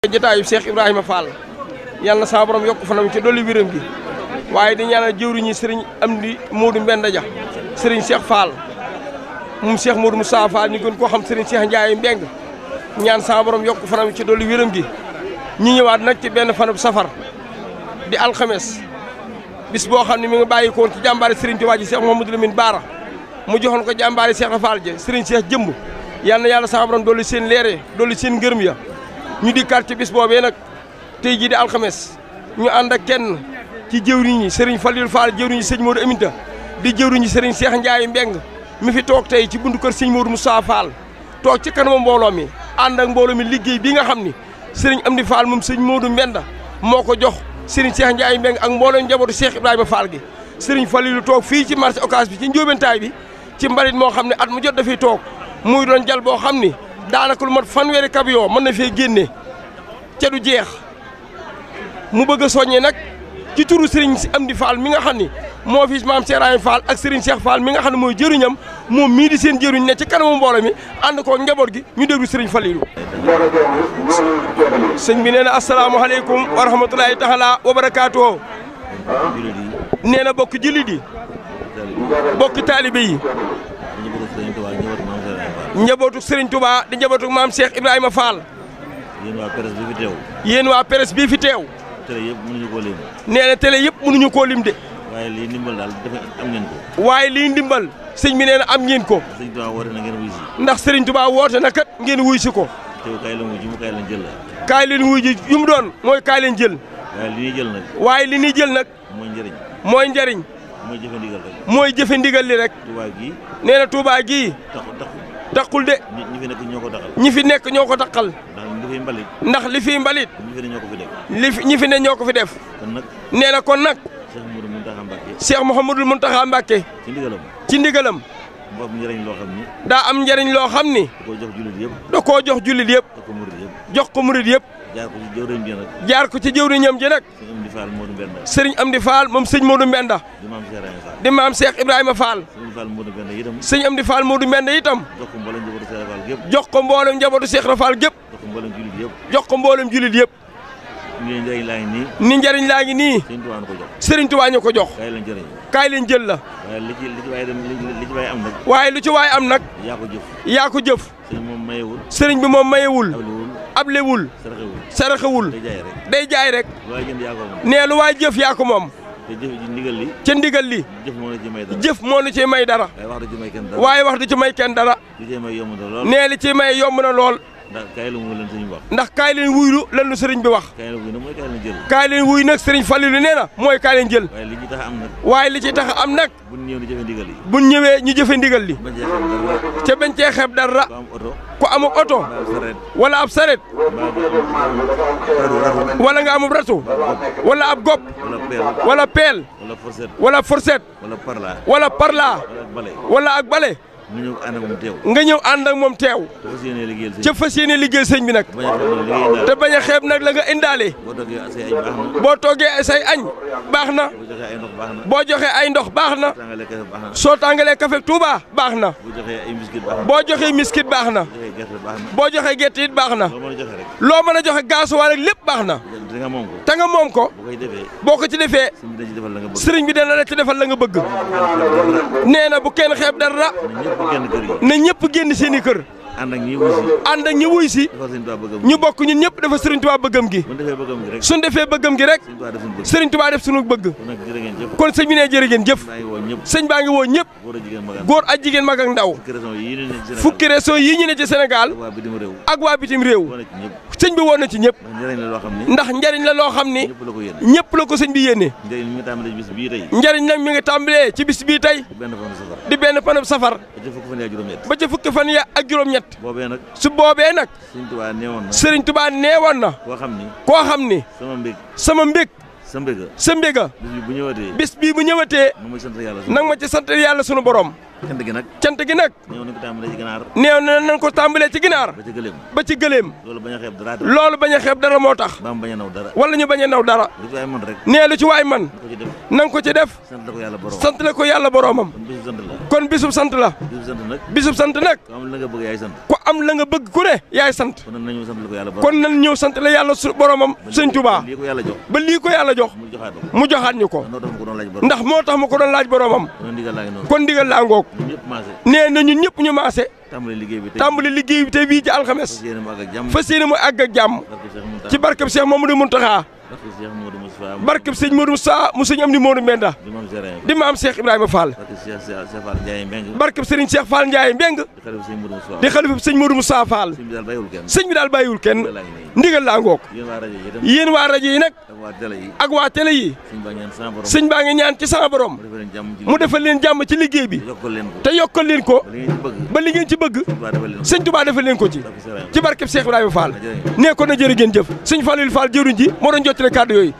jotaayu Cheikh Ibrahima Fall yàlla na saa borom yokk fanam ci dolli wéram gi waaye di ñaanal jëwriñi sëriñ Amdi Modou Mbenda Dia sëriñ Cheikh Fall moom Cheikh Modou Moussa Fall ñu gën koo xam sëriñ Cheikh Ndiaye Mbeng ñaan saa borom yokk fanam ci dolli wéram gi ñi ñëwaat nag ci benn fanub safar di alxames bis boo xam ne mi ngi bàyyi ko woon ci jàmbaari sëriñ Tuubaa ji Cheikh Mouhamadou Lamine Bara mu joxoon ko jàmbaari Cheikh Fall ja sëriñ Cheikh jëmb yal na yàlla saa borom dolli seen leere dolli seen ngërëm ya ñu di quartier bis boobee nag tey jii di alxames ñu ànd ak kenn ci jëwriñ yi Serigne Falilou Fall jëwriñ yi sëñ Modou Aminta di jëwriñ yi Serigne Cheikh Ndiaye Mbeng mi fi toog tey ci buntu kër sëñ Modou Moussa Fall toog ci kanamu mbooloo mi ànd ak mbooloo mi liggéey bi nga xam ni Serigne Amdi Fall moom sëñ Modou Mbenda moo ko jox Serigne Cheikh Ndiaye Mbeng ak mbooloo njabootu Cheikh Ibrahima Fall gi Serigne Falilou toog fii ci marché Ocass bi ci njóobentaay bi ci mbalit moo xam ne at mu jot dafay toog muy doon jal boo xam ni daanaka lu mat fanweeri camion mën na fee génne ca du jeex mu bëgg a soññee nag ci turu Serigne Amdi Fall mi nga xam ni moo fi maam Serigne Fall ak Serigne Cheikh Fall mi nga xam ne mooy jëriñam moom mii di seen jëriñ ne ci kanamu mbooloo mi ànd ko njaboot gi ñu déglu Serigne Falilou. sëñ bi nee na asalaamaaleykum wa rahmatulahi taala wa barakaatuhu. nee na bokk jullit yi bokk taalibe yi. njabootu Serigne Touba di njabootu maam Cheikh Ibrahima Fall. yéen waa presse bi fi teew. yéen waa presse bii fi teew. télé yëpp mënuñu koo lim. nee na télé yëpp mënuñu koo lim de. waaye lii ndimbal daal dafa am ngeen ko. waaye lii ndimbal sëñ bi nee na am ngeen ko. Serigne Touba woote na ngeen wuy si. ndax Serigne Touba woote na kat ngeen wuy si ko. teew kaay leen wuy ji mu kaay leen jël la. kaay leen wuy ji yu mu doon mooy kaay leen jël. waaye li ñuy jël nag. waaye li ñuy jël nag. mooy njëriñ. mooy njëriñ. mooy jëfe ndigal rek. mooy jëfe ndigal li rek. Touba gii. nee na Touba gii. taxul de. ñi fi nekk ñoo ko taxal. ñi fi nekk ñoo ko taxal. ndax li fi mbalit. ndax li fi mbalit. ñi fi ne ñoo ko fi def. ñi fi ne ñoo ko fi def. kon nag. nee na kon nag. Cheikh Mouhamadou Mountakha Mbacké. Cheikh Mouhamadou Mountakha Mbacké. ci ndigalam. ci ndigalam. mu am njëriñ loo xam ni. daa am njëriñ loo xam ni. da koo jox jullit yëpp. da koo jox jullit yëpp. jox ko murid yëpp. jox ko murid yëpp. jaar ko ci jëwriñ ji nag. jaar ko ci jëwriñam ji nag. Serigne Amdi Fall Modou Mbenda. Serigne Amdi Fall moom sëñ Modou Mbenda. di maam Cheikh Ibrahima Fall. di maam Cheikh Ibrahima Fall. Serigne Fall Modou Mbenda itam. sëñ Amdi Fall Modou Mbenda itam. jox ko mboolem njabootu Cheikh Ibra Fall gépp. jox ko mboolem njabootu Cheikh Ibra Fall gépp. jox ko mboolem jullit yëpp. jox ko mboolem jullit yëpp. ni njëriñ laa ngi nii. ni njëriñ laa ngi nii. Serigne Touba ko jox. Serigne Touba ñu ko jox. kaay leen jëriñ. kaay leen jël la. waaye li ci waay am nag. waaye lu ci waay am nag. yaa ko jëf. yaa ko jëf. Serigne moom mayewul. Serigne bi moom mayewul. ablewul. saraxewul. saraxewul. day jaay rek. lu waay jënd yaa ko moom. nee lu waay jëf yaa ko moom. te jëf ji ndigal li. ca ndigal li. jëf moo la ci may dara. jëf moo la ci may dara. waaye wax du ci may kenn dara. waaye wax du ci may kenn dara. li ci may yomb na lool. nee li ci may yomb na lool. ndax kaay la mu leen sëriñ wax. ndax kaay leen wuylu lan lu sëriñ bi wax. kaay la wuy nag mooy kaay leen jël. kaay leen wuy nag sëriñ Falilou nee na mooy kaay leen jël. waaye li ci tax am nag. waaye li ci tax am nag. bu ñu ñëw ni jëfe ndigal yi. bu ñu ñëwee ñu jëfe ndigal li. bañ cee xam dara. ca bañ cee xeeb dara. ku am oto. ku amub oto. wala ab saret. wala nga amub ratu. wala ab gopp. wala peel. wala fourchette. wala parla. wala ak bale. nga ñëw ànd ak moom teew. nga ñëw ànd ak moom teew. ca fas yéene liggéey sëñ bi nag. te bañ a xeeb nag la nga indaale. boo toggee say añ baax na. boo joxee ay ndox baax na. soo tàngalee café Touba baax na. boo joxee miskit baax na. boo joxee gerte it baax na. loo mën a joxe gaasuwaal ak lépp baax na. te nga moom ko. boo ko ci defee. sëriñ bi dana la ci defal la nga bëgg. nee na bu kenn xeeb dara. na ñëpp génn seen i kër. ànd ak ñi wuy si. ànd ak ñi wuy si. ñu bokk ñun ñëpp dafa Serigne Touba bëggam gi. suñ defee bëggam gi rek. Serigne Touba def suñu bëgg. kon sëñ bi nee jërë ngeen jëf. sëñ baa ngi woo ñëpp. góor ak jigéen mag ak ndaw. fukki région yii ñu ne ci Sénégal. ak waa bitim réew. sëñ bi woon na ci ñëpp. ndax njariñ la loo xam ni. ñëpp la ko sëñ bi yéene. njariñ nag mi ngi tàmbalee ci bis bii tey. di benn fanub safar. ba ca fukki fan ya ak juróom-ñett. su boobee nag. Serigne Touba neewoon na. koo xam ni. sama mbég. sa mbéga. bis bii bu ñëwatee. nag ma ci sant yàlla sunu borom. cant gi nag. cant gi nag. néew nañ ko tàmbalee ci ginaar. néew nañ ko tàmbalee ci ginaar. ba ci gëléem. ba ci gëléem. loolu bañ a xeeb dara. loolu bañ a xeeb dara moo tax. ba mu bañ a naw dara. wala ñu bañ a naw dara. lu ci waay mën rek. nee lu ci waay man. na nga ko ci def. sant la ko yàlla borom. sant la ko yàlla boromam. kon bisub sant la. bisub sant nag. ku am la nga bëgg yaay sant. ku am la nga bëgg ku ne yaay sant. kon nañ ñëw sant la ko yàlla borom. kon nañ ñëw sant la yàlla su boromam sëñ Tuubaa. ba lii ko yàlla jox. mu joxaat ñu ko. ndax moo tax ma ko doon laaj boromam. kon ndigal laa ngoog. nee na ñun ñëpp ñu maase. tàmbali liggéey bi tey bii ci alxames. fas yéene mu àgg ak jàmm. ci barkeb Cheikh Mamadou Mountakha. barkeb sëñ Modou Moussa mu sëñ Amdi Modou Mbenda. di maam Cheikh Ibrahima Fall. barkeb sëriñ Cheikh Fall Ndiaye Mbeng. di xalifa sëñ Modou Moussa Fall. sëñ bi daal bàyyiwul kenn. ndigal laa ngoog. yéen waa rajo yi nag. ak waa télé yi. sëñ baa ngi ñaan ci sama borom. mu defal leen jàmm ci liggéey bi. te yokkal leen ko. ba li ngeen ci bëgg. sëñ Tuubaa defal leen ko ci. ci barkeb Cheikh Ibrahima Fall. nee ko na jërë ngeen jëf. sëñ Fallou Fall jëruñ ji moo doon jottale kàddu yooyu.